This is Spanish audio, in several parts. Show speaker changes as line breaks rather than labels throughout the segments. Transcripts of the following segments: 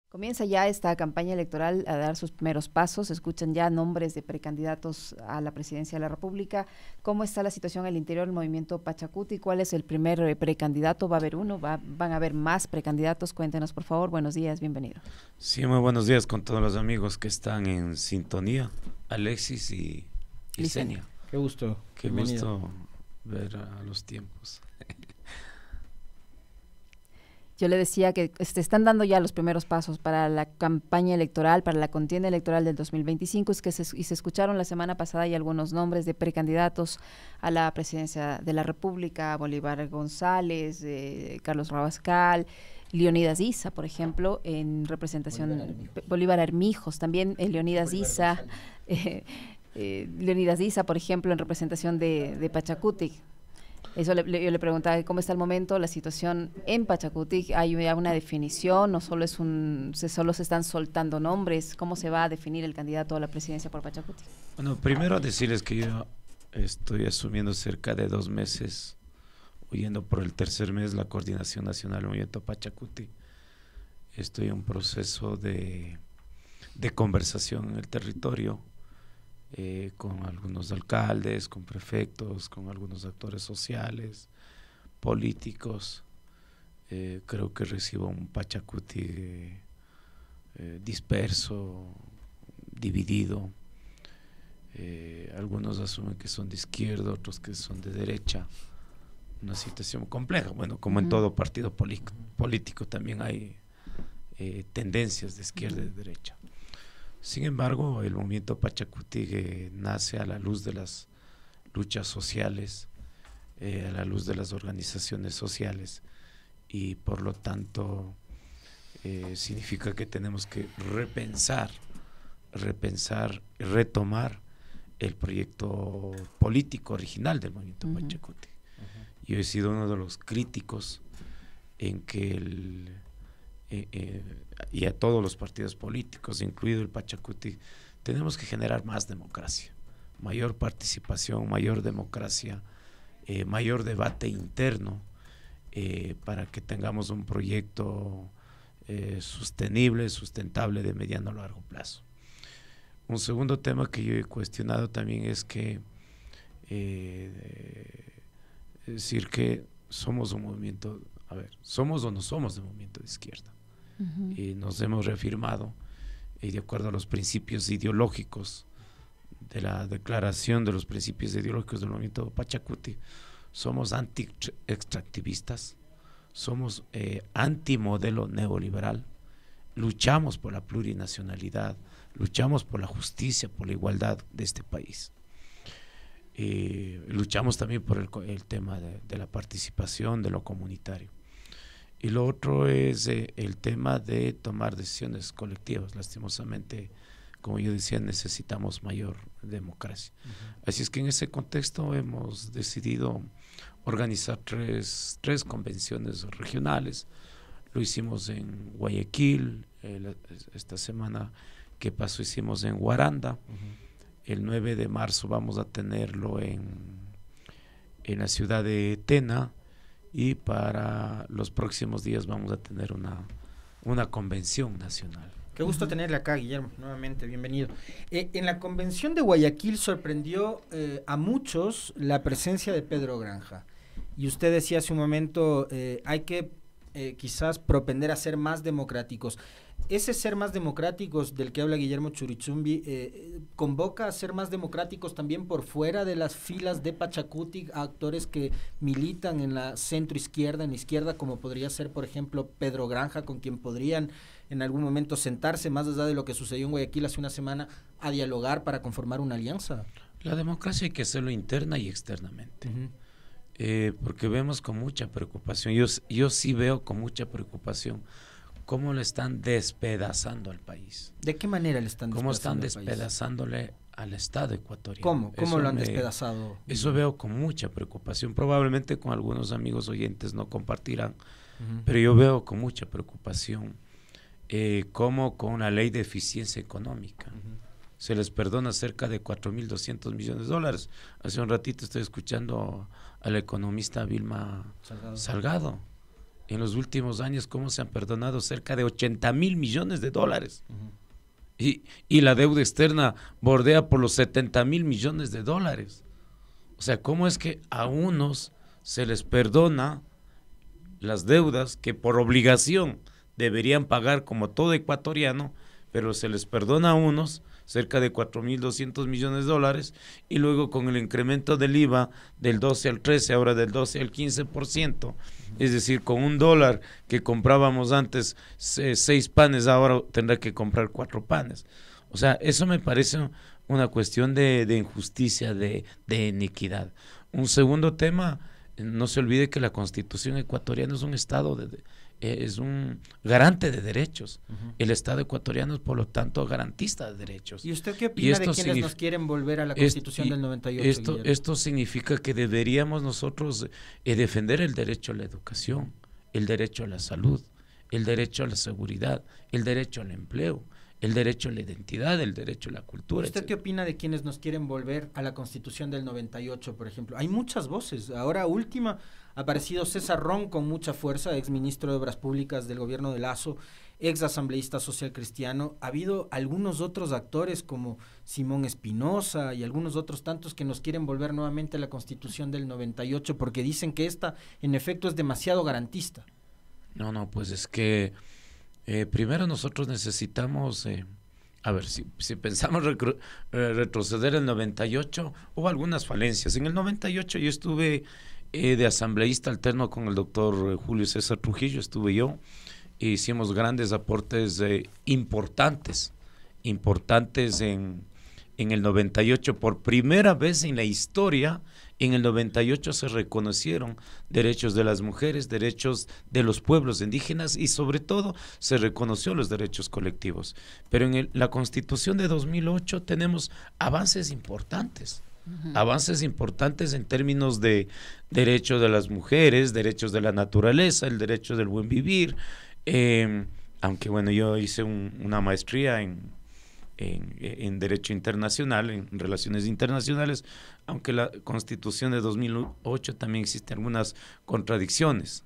Comienza ya esta campaña electoral a dar sus primeros pasos, se escuchan ya nombres de precandidatos a la presidencia de la República. ¿Cómo está la situación en el interior del movimiento Pachacuti? ¿Cuál es el primer precandidato? ¿Va a haber uno? ¿Van a haber más precandidatos? Cuéntenos, por favor. Buenos días, bienvenido.
Sí, muy buenos días con todos los amigos que están en sintonía, Alexis y Licenia.
Qué gusto.
Qué gusto ver a los tiempos.
Yo le decía que se están dando ya los primeros pasos para la campaña electoral, para la contienda electoral del 2025, y se escucharon la semana pasada ya algunos nombres de precandidatos a la presidencia de la República: Bolívar González, Carlos Rabascal, Leonidas Issa, por ejemplo, en representación, Bolívar Armijos, también Leonidas Issa, Leonidas Issa, por ejemplo, en representación de Pachacuti. Eso yo le preguntaba cómo está el momento, la situación en Pachacuti. ¿Hay ya una definición o solo se están soltando nombres? ¿Cómo se va a definir el candidato a la presidencia por Pachacuti?
Bueno, primero decirles que yo estoy asumiendo cerca de 2 meses, huyendo por el tercer mes, la Coordinación Nacional del Movimiento Pachacuti. Estoy en un proceso de conversación en el territorio, con algunos alcaldes, con prefectos, con algunos actores sociales, políticos. Creo que recibo un Pachacuti disperso, dividido. Algunos asumen que son de izquierda, otros que son de derecha. Una situación compleja. Bueno, como en todo partido político también hay tendencias de izquierda y de derecha. Sin embargo, el movimiento Pachacuti nace a la luz de las luchas sociales, a la luz de las organizaciones sociales, y por lo tanto significa que tenemos que repensar, retomar el proyecto político original del movimiento Pachacuti. Yo he sido uno de los críticos en que y a todos los partidos políticos, incluido el Pachacuti, tenemos que generar más democracia, mayor participación, mayor democracia, mayor debate interno, para que tengamos un proyecto sostenible, sustentable, de mediano a largo plazo. Un segundo tema que yo he cuestionado también es que decir que somos un movimiento, somos o no somos de movimiento de izquierda. Y nos hemos reafirmado, y de acuerdo a los principios ideológicos de la declaración de los principios ideológicos del movimiento Pachacuti, somos anti-extractivistas, somos anti-modelo neoliberal, luchamos por la plurinacionalidad, luchamos por la justicia, por la igualdad de este país. Luchamos también por el tema de la participación, de lo comunitario. Y lo otro es el tema de tomar decisiones colectivas. Lastimosamente, como yo decía, necesitamos mayor democracia. Así es que en ese contexto hemos decidido organizar tres convenciones regionales. Lo hicimos en Guayaquil, esta semana que pasó hicimos en Guaranda. El 9 de marzo vamos a tenerlo en la ciudad de Tena. Y para los próximos días vamos a tener una convención nacional.
Qué gusto tenerle acá, Guillermo, nuevamente, bienvenido. En la convención de Guayaquil sorprendió a muchos la presencia de Pedro Granja. Y usted decía hace un momento, hay que quizás propender a ser más democráticos. Ese ser más democráticos del que habla Guillermo Churichumbi, ¿convoca a ser más democráticos también por fuera de las filas de Pachacuti, a actores que militan en la centro-izquierda, en la izquierda, como podría ser, por ejemplo, Pedro Granja, con quien podrían en algún momento sentarse, más allá de lo que sucedió en Guayaquil hace una semana, a dialogar para conformar una alianza?
La democracia hay que hacerlo interna y externamente. Porque vemos con mucha preocupación, yo sí veo con mucha preocupación cómo le están despedazando al país.
¿De qué manera le están despedazando?
¿Cómo están despedazándole al Estado ecuatoriano?
¿Cómo lo han despedazado?
Eso veo con mucha preocupación. Probablemente con algunos amigos oyentes no compartirán, pero yo veo con mucha preocupación cómo con la ley de eficiencia económica se les perdona cerca de 4.200 millones de dólares. Hace un ratito estoy escuchando al economista Vilma Salgado. en los últimos años cómo se han perdonado cerca de 80,000 millones de dólares. Y la deuda externa bordea por los 70,000 millones de dólares. O sea, ¿cómo es que a unos se les perdona las deudas que por obligación deberían pagar como todo ecuatoriano, pero se les perdona a unos cerca de 4.200 millones de dólares, y luego con el incremento del IVA del 12 al 13, ahora del 12 al 15%, es decir, con $1 que comprábamos antes 6 panes, ahora tendrá que comprar 4 panes. O sea, eso me parece una cuestión de injusticia, de inequidad. Un segundo tema, no se olvide que la Constitución ecuatoriana es un Estado es un garante de derechos. El Estado ecuatoriano es, por lo tanto, garantista de derechos.
¿Y usted qué opina de quienes nos quieren volver a la Constitución del 98?
Esto significa que deberíamos nosotros defender el derecho a la educación, el derecho a la salud, el derecho a la seguridad, el derecho al empleo, el derecho a la identidad, el derecho a la cultura.
¿Usted qué opina de quienes nos quieren volver a la Constitución del 98, por ejemplo? Hay muchas voces. Ahora última ha aparecido César Ron con mucha fuerza, ex ministro de Obras Públicas del gobierno de Lazo, ex asambleísta social cristiano. Ha habido algunos otros actores como Simón Espinosa y algunos otros tantos que nos quieren volver nuevamente a la Constitución del 98 porque dicen que esta en efecto es demasiado garantista.
No, pues es que primero nosotros necesitamos, a ver, si pensamos retroceder el 98, hubo algunas falencias. En el 98 yo estuve de asambleísta alterno con el doctor Julio César Trujillo, estuve yo, e hicimos grandes aportes importantes en el 98. Por primera vez en la historia, en el 98 se reconocieron derechos de las mujeres, derechos de los pueblos indígenas y sobre todo se reconoció los derechos colectivos. Pero en la Constitución de 2008 tenemos avances importantes. Avances importantes en términos de derechos de las mujeres, derechos de la naturaleza, el derecho del buen vivir. Aunque bueno, yo hice una maestría en Derecho Internacional, en Relaciones Internacionales, aunque la Constitución de 2008 también existen algunas contradicciones,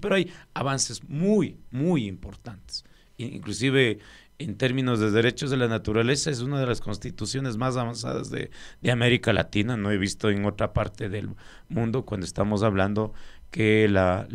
pero hay avances muy, muy importantes. Inclusive en términos de derechos de la naturaleza es una de las constituciones más avanzadas de América Latina. No he visto en otra parte del mundo cuando estamos hablando que la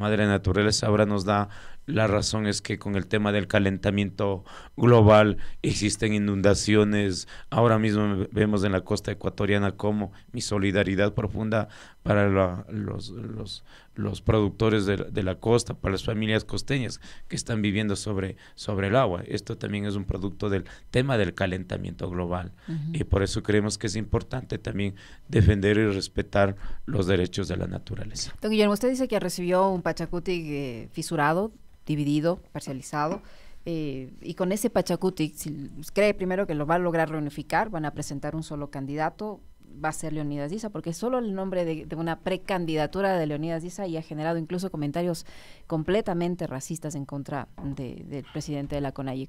madre naturaleza ahora nos da la razón. Es que con el tema del calentamiento global existen inundaciones. Ahora mismo vemos en la costa ecuatoriana como mi solidaridad profunda para los productores de la costa, para las familias costeñas que están viviendo sobre el agua. Esto también es un producto del tema del calentamiento global. Y por eso creemos que es importante también defender y respetar los derechos de la naturaleza.
Don Guillermo, usted dice que recibió un Pachacutic fisurado, dividido, parcializado, y con ese Pachacutic, si cree primero que lo va a lograr reunificar, van a presentar un solo candidato, va a ser Leonidas Diza, porque solo el nombre de una precandidatura de Leonidas Diza ya ha generado incluso comentarios completamente racistas en contra del presidente de la CONAIE.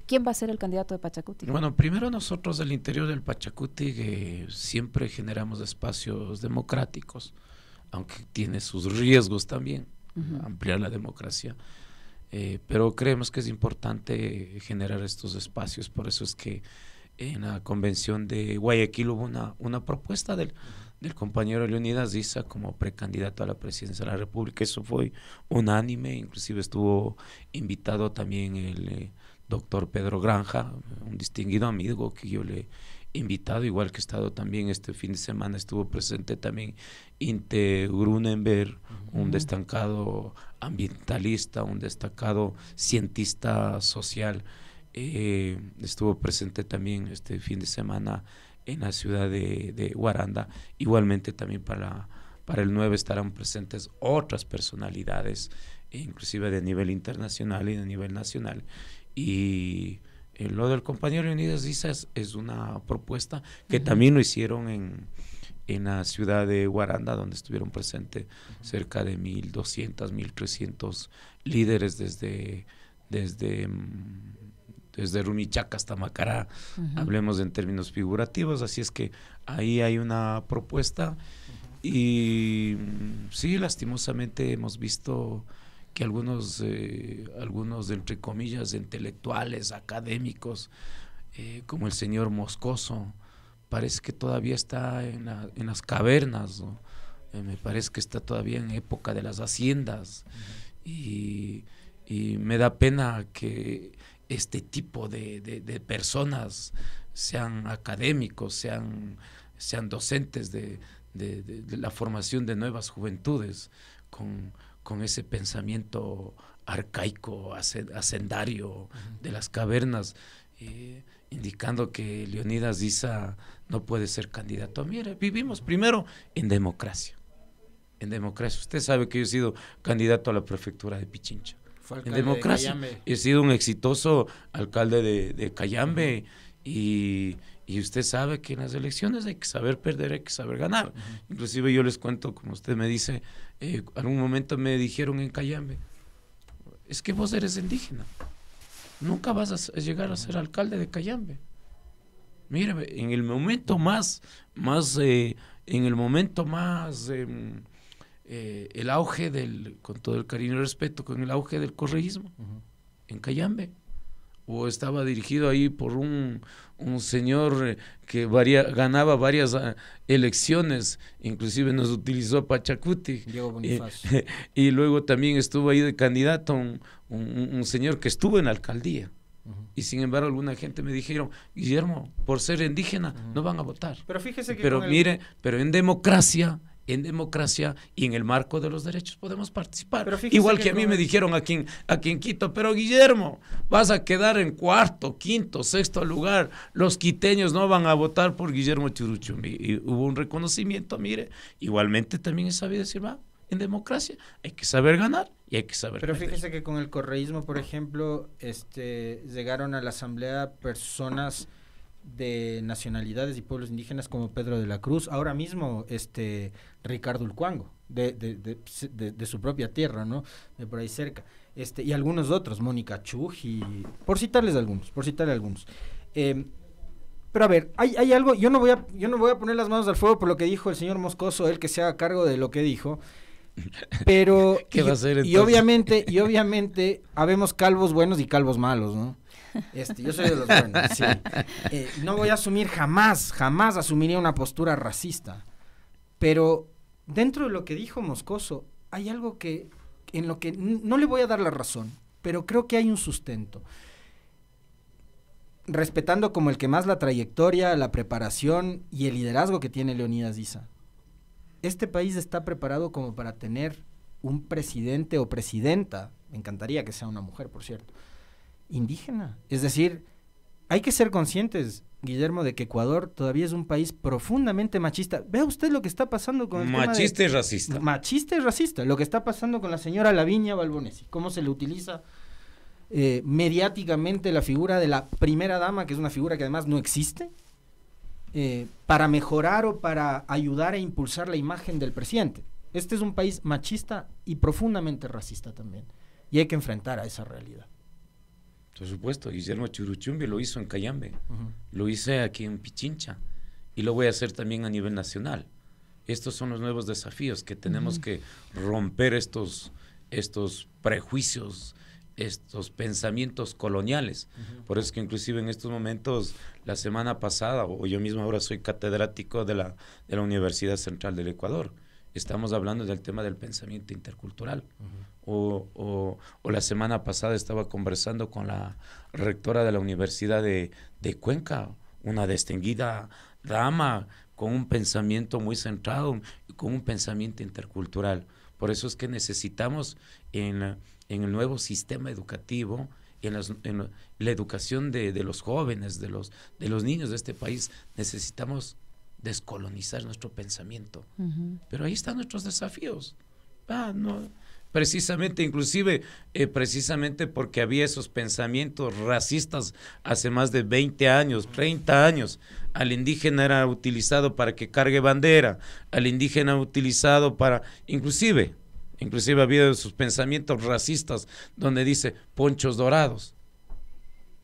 ¿Quién va a ser el candidato de Pachacutic?
Bueno, primero nosotros del interior del Pachacutic siempre generamos espacios democráticos, aunque tiene sus riesgos también, ampliar la democracia. Pero creemos que es importante generar estos espacios. Por eso es que en la convención de Guayaquil hubo una propuesta del compañero Leonidas Diza como precandidato a la presidencia de la República. Eso fue unánime, inclusive estuvo invitado también el doctor Pedro Granja, un distinguido amigo que yo le he invitado, igual que he estado también este fin de semana, estuvo presente también Inte Grunenberg, un destacado ambientalista, un destacado cientista social. Estuvo presente también este fin de semana en la ciudad de Guaranda. Igualmente también para el 9 estarán presentes otras personalidades, inclusive de nivel internacional y de nivel nacional. Y lo del compañero Leonidas Diza es una propuesta que también lo hicieron en la ciudad de Guaranda, donde estuvieron presentes cerca de 1.200, 1.300 líderes desde Rumichaca hasta Macará, hablemos en términos figurativos. Así es que ahí hay una propuesta Y sí, lastimosamente hemos visto que algunos entre comillas, intelectuales, académicos, como el señor Moscoso, parece que todavía está en las cavernas, ¿no? Me parece que está todavía en época de las haciendas. Y me da pena que este tipo de personas sean académicos, sean docentes de la formación de nuevas juventudes con ese pensamiento arcaico, hacendario de las cavernas, indicando que Leonidas Issa no puede ser candidato. Mire, vivimos primero en democracia. En democracia. Usted sabe que yo he sido candidato a la prefectura de Pichincha. En democracia. He sido un exitoso alcalde de Cayambe y usted sabe que en las elecciones hay que saber perder, hay que saber ganar. Inclusive yo les cuento, como usted me dice, algún momento me dijeron en Cayambe, es que vos eres indígena, nunca vas a llegar a ser alcalde de Cayambe. Mire, en el momento el auge con todo el cariño y respeto, con el auge del correísmo en Cayambe, o estaba dirigido ahí por un señor que ganaba varias elecciones, inclusive nos utilizó Pachacuti,
Diego Bonifacio.
Y luego también estuvo ahí de candidato un señor que estuvo en la alcaldía. Y sin embargo alguna gente me dijeron, Guillermo, por ser indígena no van a votar.
Pero fíjese que
pero en democracia y en el marco de los derechos podemos participar. Igual que a mí me dijeron aquí en Quito, pero Guillermo, vas a quedar en cuarto, quinto, sexto lugar, los quiteños no van a votar por Guillermo Churuchumbi. Y hubo un reconocimiento, mire, igualmente también he sabido decir, en democracia hay que saber ganar y hay que saber
Pero
perder.
fíjese que con el correísmo, por ejemplo, llegaron a la asamblea personas de nacionalidades y pueblos indígenas como Pedro de la Cruz, ahora mismo Ricardo Ulcuango, de su propia tierra, ¿no? De por ahí cerca, y algunos otros, Mónica Chuji, por citarle algunos. Pero a ver, hay algo, yo no voy a poner las manos al fuego por lo que dijo el señor Moscoso, él que se haga cargo de lo que dijo, pero
¿qué va a hacer entonces?
Y obviamente habemos calvos buenos y calvos malos, ¿no? Yo soy de los buenos, sí. No voy a asumir jamás asumiría una postura racista, pero dentro de lo que dijo Moscoso hay algo en lo que no le voy a dar la razón, pero creo que hay un sustento. Respetando como el que más la trayectoria, la preparación y el liderazgo que tiene Leonidas Issa, este país está preparado como para tener un presidente o presidenta, me encantaría que sea una mujer, por cierto, indígena. Es decir, hay que ser conscientes, Guillermo, de que Ecuador todavía es un país profundamente machista. Vea usted lo que está pasando con el
machista y racista.
Machista y racista. Lo que está pasando con la señora Lavinia Balbonesi. Cómo se le utiliza mediáticamente la figura de la primera dama, que es una figura que además no existe, para mejorar o para ayudar a impulsar la imagen del presidente. Este es un país machista y profundamente racista también. Y hay que enfrentar a esa realidad.
Por supuesto, Guillermo Churuchumbi lo hizo en Cayambe, lo hice aquí en Pichincha y lo voy a hacer también a nivel nacional. Estos son los nuevos desafíos que tenemos que romper, estos prejuicios, estos pensamientos coloniales. Por eso es que inclusive en estos momentos, la semana pasada, o yo mismo ahora soy catedrático de la Universidad Central del Ecuador, estamos hablando del tema del pensamiento intercultural. O la semana pasada estaba conversando con la rectora de la Universidad de Cuenca, una distinguida dama con un pensamiento muy centrado, con un pensamiento intercultural. Por eso es que necesitamos en el nuevo sistema educativo, en la educación de los jóvenes, de los niños de este país, necesitamos descolonizar nuestro pensamiento. Pero ahí están nuestros desafíos. Precisamente, inclusive, precisamente porque había esos pensamientos racistas hace más de 20 años, 30 años, al indígena era utilizado para que cargue bandera, al indígena utilizado para, inclusive había esos pensamientos racistas donde dice ponchos dorados.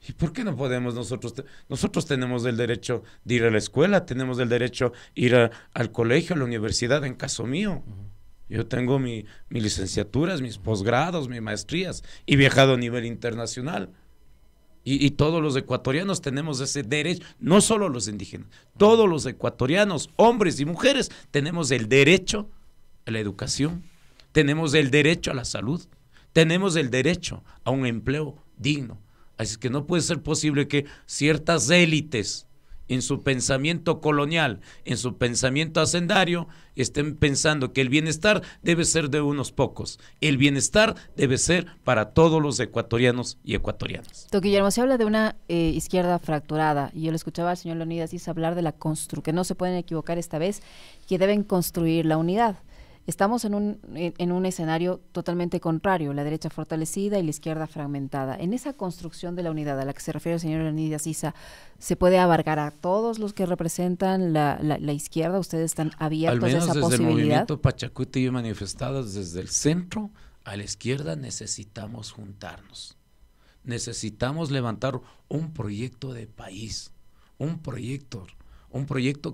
¿Y por qué no podemos nosotros? Nosotros tenemos el derecho de ir a la escuela, tenemos el derecho de ir al colegio, a la universidad, en caso mío. Yo tengo mis licenciaturas, mis posgrados, mis maestrías, y viajado a nivel internacional. Y todos los ecuatorianos tenemos ese derecho, no solo los indígenas, todos los ecuatorianos, hombres y mujeres, tenemos el derecho a la educación, tenemos el derecho a la salud, tenemos el derecho a un empleo digno. Así que no puede ser posible que ciertas élites, en su pensamiento colonial, en su pensamiento hacendario, estén pensando que el bienestar debe ser de unos pocos. El bienestar debe ser para todos los ecuatorianos y ecuatorianas.
Don Guillermo, se habla de una izquierda fracturada, y yo le escuchaba al señor Leonidas hablar de la que no se pueden equivocar esta vez, que deben construir la unidad. Estamos en un escenario totalmente contrario, la derecha fortalecida y la izquierda fragmentada. En esa construcción de la unidad a la que se refiere el señor Leonidas Issa, ¿se puede abarcar a todos los que representan la izquierda? ¿Ustedes están abiertos a esa posibilidad?
Al menos desde el movimiento Pachacuti y manifestados desde el centro a la izquierda necesitamos juntarnos. Necesitamos levantar un proyecto de país, un proyecto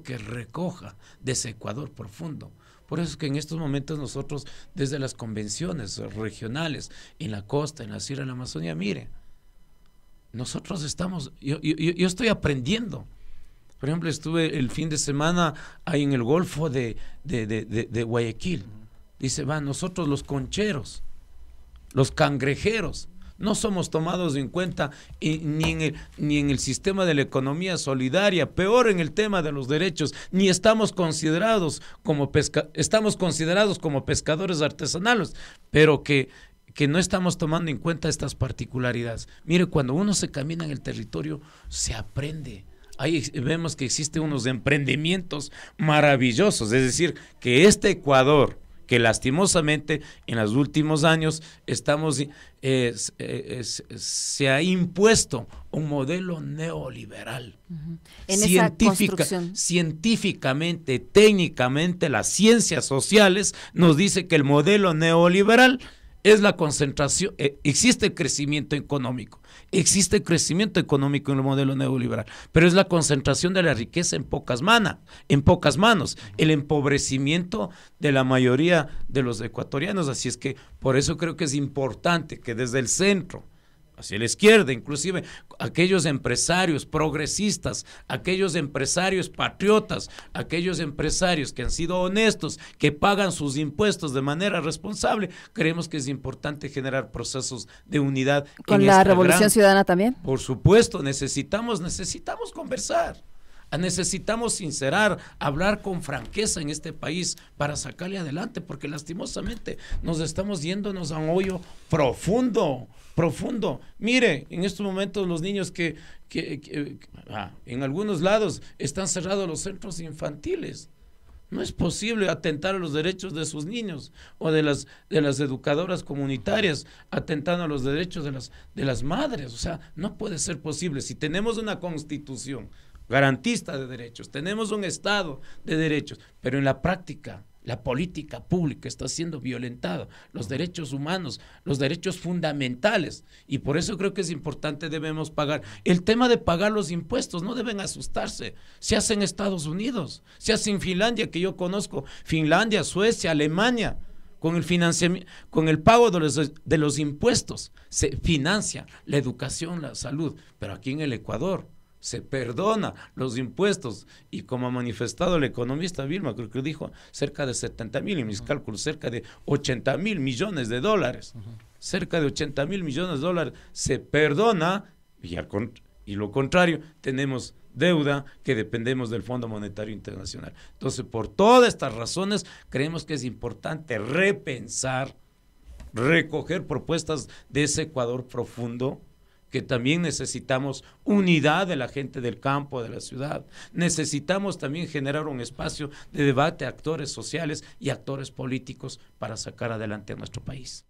que recoja de ese Ecuador profundo. Por eso es que en estos momentos nosotros, desde las convenciones regionales, en la costa, en la sierra, en la Amazonía, mire, nosotros estamos, yo estoy aprendiendo. Por ejemplo, estuve el fin de semana ahí en el Golfo de Guayaquil. Dice, nosotros los concheros, los cangrejeros, no somos tomados en cuenta ni en el sistema de la economía solidaria, peor en el tema de los derechos, ni estamos considerados como pescadores artesanales, pero que no estamos tomando en cuenta estas particularidades. Mire, cuando uno se camina en el territorio, se aprende. Ahí vemos que existen unos emprendimientos maravillosos, es decir, que este Ecuador, que lastimosamente en los últimos años se ha impuesto un modelo neoliberal. Científicamente, técnicamente, las ciencias sociales nos dice que el modelo neoliberal es la concentración, existe crecimiento económico en el modelo neoliberal, pero es la concentración de la riqueza en pocas manos, el empobrecimiento de la mayoría de los ecuatorianos. Así es que por eso creo que es importante que desde el centro hacia la izquierda, inclusive aquellos empresarios progresistas, aquellos empresarios patriotas, aquellos empresarios que han sido honestos, que pagan sus impuestos de manera responsable, creemos que es importante generar procesos de unidad.
¿Con la Revolución Ciudadana también?
Por supuesto, necesitamos conversar. Necesitamos sincerar, hablar con franqueza en este país para sacarle adelante, porque lastimosamente nos estamos yéndonos a un hoyo profundo. Mire, en estos momentos los niños que en algunos lados están cerrados los centros infantiles. No es posible atentar a los derechos de sus niños o de las educadoras comunitarias, atentando a los derechos de las madres. O sea, no puede ser posible. Si tenemos una constitución garantista de derechos, tenemos un Estado de derechos, pero en la práctica, la política pública está siendo violentada, los derechos humanos, los derechos fundamentales, y por eso creo que es importante, debemos pagar. El tema de pagar los impuestos, no deben asustarse, se hace en Estados Unidos, se hace en Finlandia, que yo conozco, Finlandia, Suecia, Alemania, con el pago de los impuestos, se financia la educación, la salud, pero aquí en el Ecuador se perdona los impuestos, y como ha manifestado el economista Vilma, creo que dijo cerca de 70,000, en mis cálculos cerca de 80,000 millones de dólares, cerca de 80,000 millones de dólares se perdona, y lo contrario, tenemos deuda que dependemos del Fondo Monetario Internacional. Entonces, por todas estas razones, creemos que es importante repensar, recoger propuestas de ese Ecuador profundo, que también necesitamos unidad de la gente del campo, de la ciudad. Necesitamos también generar un espacio de debate a actores sociales y actores políticos para sacar adelante a nuestro país.